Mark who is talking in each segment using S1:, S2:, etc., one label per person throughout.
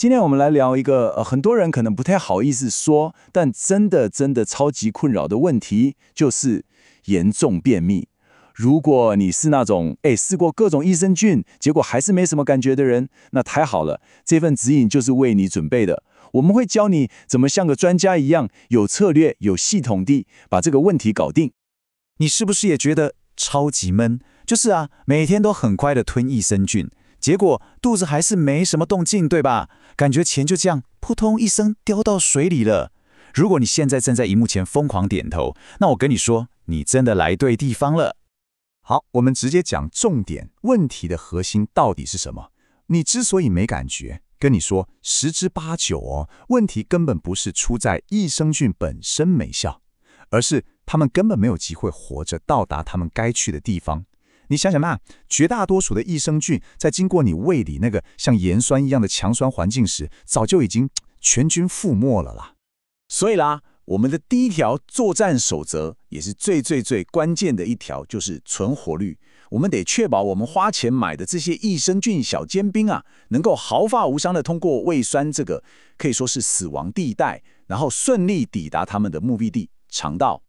S1: 今天我们来聊一个很多人可能不太好意思说，但真的超级困扰的问题，就是严重便秘。如果你是那种试过各种益生菌，结果还是没什么感觉的人，那太好了，这份指引就是为你准备的。我们会教你怎么像个专家一样，有策略、有系统地把这个问题搞定。
S2: 你是不是也觉得超级闷？就是每天都很快的吞益生菌，结果肚子还是没什么动静，对吧？感觉钱就这样扑通一声掉到水里了。如果你现在正在荧幕前疯狂点头，那我跟你说，你真的来对地方了。
S3: 好，我们直接讲重点，问题的核心到底是什么？你之所以没感觉，跟你说10之8九问题根本不是出在益生菌本身没效，而是他们根本没有机会活着到达他们该去的地方。你想想嘛，绝大多数的益生菌在经过你胃里那个像盐酸一样的强酸环境时，早就已经全军覆没了啦。
S1: 所以啦，我们的第一条作战守则，也是最关键的一条，就是存活率。我们得确保我们花钱买的这些益生菌小尖兵能够毫发无伤地通过胃酸这个可以说是死亡地带，然后顺利抵达他们的目的地——肠道。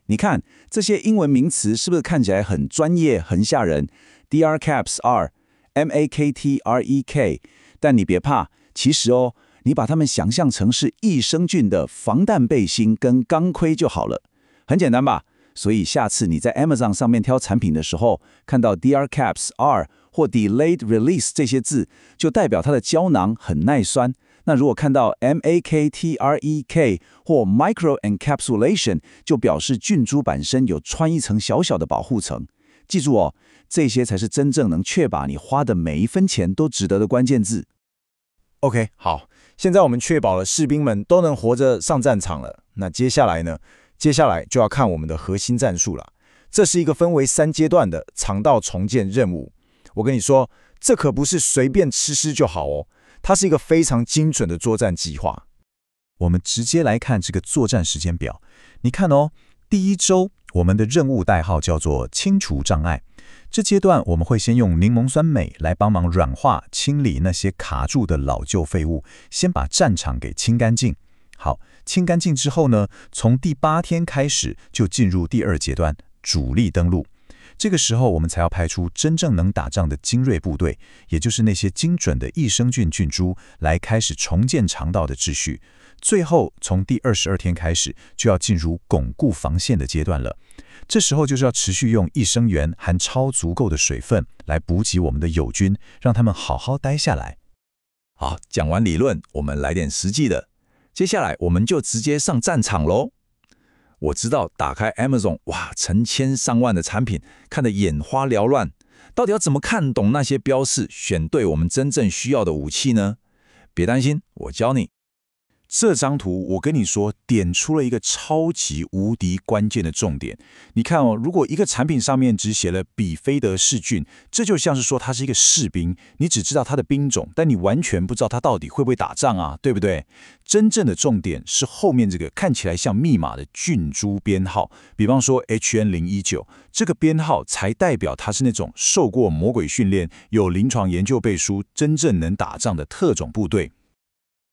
S1: 你看这些英文名词是不是看起来很专业、很吓人 ？DRCAPS-R、MAKTREK， 但你别怕，其实你把它们想象成是益生菌的防弹背心跟钢盔就好了，很简单吧？所以下次你在 Amazon 上面挑产品的时候，看到 DRCAPS-R 或 Delayed Release 这些字，就代表它的胶囊很耐酸。那如果看到 MAKTREK 或 Microencapsulation， 就表示菌株本身有穿一层小小的保护层。记住这些才是真正能确保你花的每一分钱都值得的关键字。
S2: OK， 好，现在我们确保了士兵们都能活着上战场了。那接下来呢？接下来就要看我们的核心战术了。这是一个分为3阶段的肠道重建任务。我跟你说，这可不是随便吃就好它是一个非常精准的作战计划。我们直接来看这个作战时间表。你看第1周我们的任务代号叫做清除障碍。这阶段我们会先用柠檬酸镁来帮忙软化、清理那些卡住的老旧废物，先把战场给清干净。好，清干净之后呢，从第8天开始就进入第2阶段，主力登陆。这个时候我们才要派出真正能打仗的精锐部队，也就是那些精准的益生菌菌株，来开始重建肠道的秩序。最后从第22天开始就要进入巩固防线的阶段了。这时候就是要持续用益生元含超足够的水分来补给我们的友军，让他们好好待下来。
S1: 好，讲完理论，我们来点实际的。接下来我们就直接上战场咯。我知道打开 Amazon， 哇，成千上万的产品，看得眼花缭乱。到底要怎么看懂那些标示，选对我们真正需要的武器呢？别担心，我教你。这张图我跟你说，点出了一个超级无敌关键的重点。你看如果一个产品上面只写了比菲德氏菌，这就像是说它是一个士兵，你只知道它的兵种，但你完全不知道它到底会不会打仗对不对？真正的重点是后面这个看起来像密码的菌株编号，比方说 HN019， 这个编号才代表它是那种受过魔鬼训练、有临床研究背书、真正能打仗的特种部队。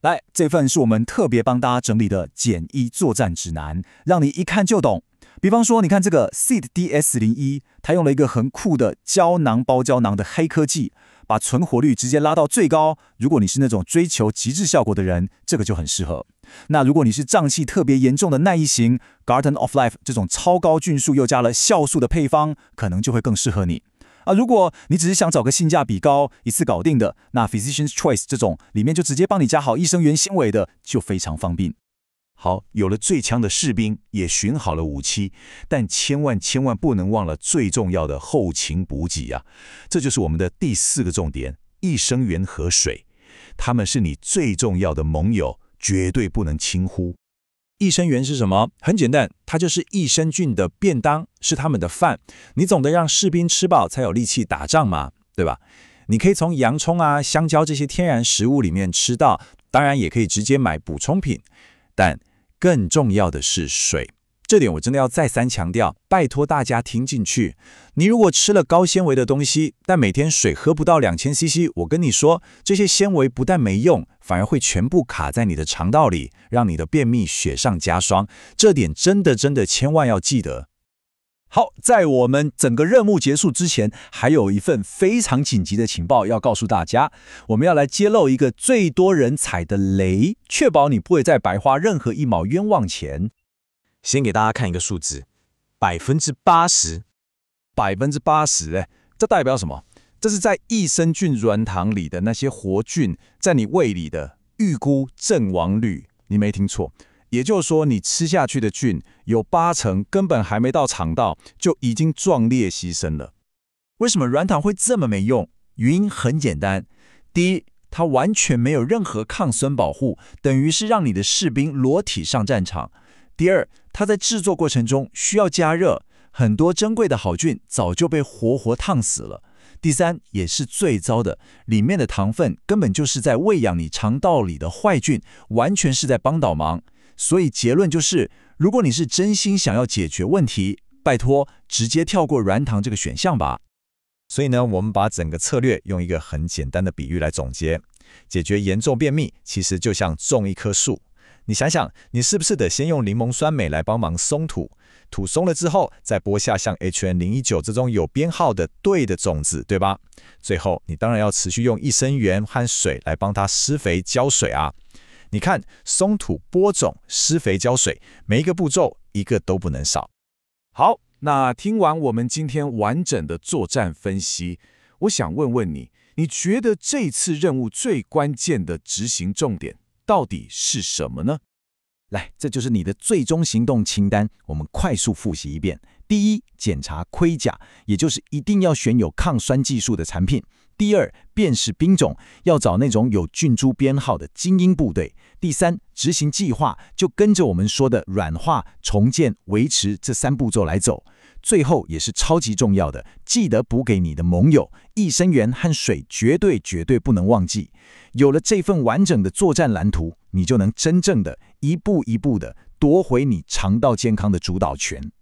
S2: 来，这份是我们特别帮大家整理的简易作战指南，让你一看就懂。比方说，你看这个 SEED DS01， 它用了一个很酷的胶囊包胶囊的黑科技，把存活率直接拉到最高。如果你是那种追求极致效果的人，这个就很适合。那如果你是胀气特别严重的耐疫型 Garden of Life 这种超高菌数又加了酵素的配方，可能就会更适合你。如果你只是想找个性价比高、一次搞定的，那 Physician's Choice 这种里面就直接帮你加好益生元纤维的，就非常方便。
S1: 好，有了最强的士兵，也寻好了武器，但千万不能忘了最重要的后勤补给这就是我们的第4个重点：益生元和水。他们是你最重要的盟友，绝对不能轻忽。益生元是什么？很简单，它就是益生菌的便当，是他们的饭。你总得让士兵吃饱才有力气打仗嘛，对吧？你可以从洋葱香蕉这些天然食物里面吃到，当然也可以直接买补充品。但更重要的是水，这点我真的要再三强调，拜托大家听进去。你如果吃了高纤维的东西，但每天水喝不到2000cc，我跟你说，这些纤维不但没用，反而会全部卡在你的肠道里，让你的便秘雪上加霜。这点真的千万要记得。
S2: 好，在我们整个任务结束之前，还有一份非常紧急的情报要告诉大家。我们要来揭露一个最多人踩的雷，确保你不会再白花任何一毛冤枉钱。
S1: 先给大家看一个数字，80%。80%，哎，这代表什么？这是在益生菌软糖里的那些活菌在你胃里的预估阵亡率。你没听错。也就是说，你吃下去的菌有80%根本还没到肠道，就已经壮烈牺牲了。
S2: 为什么软糖会这么没用？原因很简单，第一，它完全没有任何抗酸保护，等于是让你的士兵裸体上战场。第二，它在制作过程中需要加热，很多珍贵的好菌早就被活活烫死了。第三，也是最糟的，里面的糖分根本就是在喂养你肠道里的坏菌，完全是在帮倒忙。所以结论就是，如果你是真心想要解决问题，拜托直接跳过软糖这个选项吧。所以呢，我们把整个策略用一个很简单的比喻来总结：解决严重便秘，其实就像种一棵树。你想想，你是不是得先用柠檬酸镁来帮忙松土？土松了之后，再播下像 HN019 这种有编号的对的种子，对吧？最后，你当然要持续用益生元和水来帮它施肥浇水啊。你看，松土、播种、施肥、浇水，每一个步骤一个都不能少。
S1: 好，那听完我们今天完整的作战分析，我想问问你，你觉得这次任务最关键的执行重点到底是什么呢？
S2: 来，这就是你的最终行动清单，我们快速复习一遍。第一，检查盔甲，也就是一定要选有抗酸技术的产品。第二，辨识兵种，要找那种有菌株编号的精英部队。第三，执行计划，就跟着我们说的软化、重建、维持这3步骤来走。最后也是超级重要的，记得补给你的盟友，益生元和水绝对不能忘记。有了这份完整的作战蓝图，你就能真正的一步一步的夺回你肠道健康的主导权。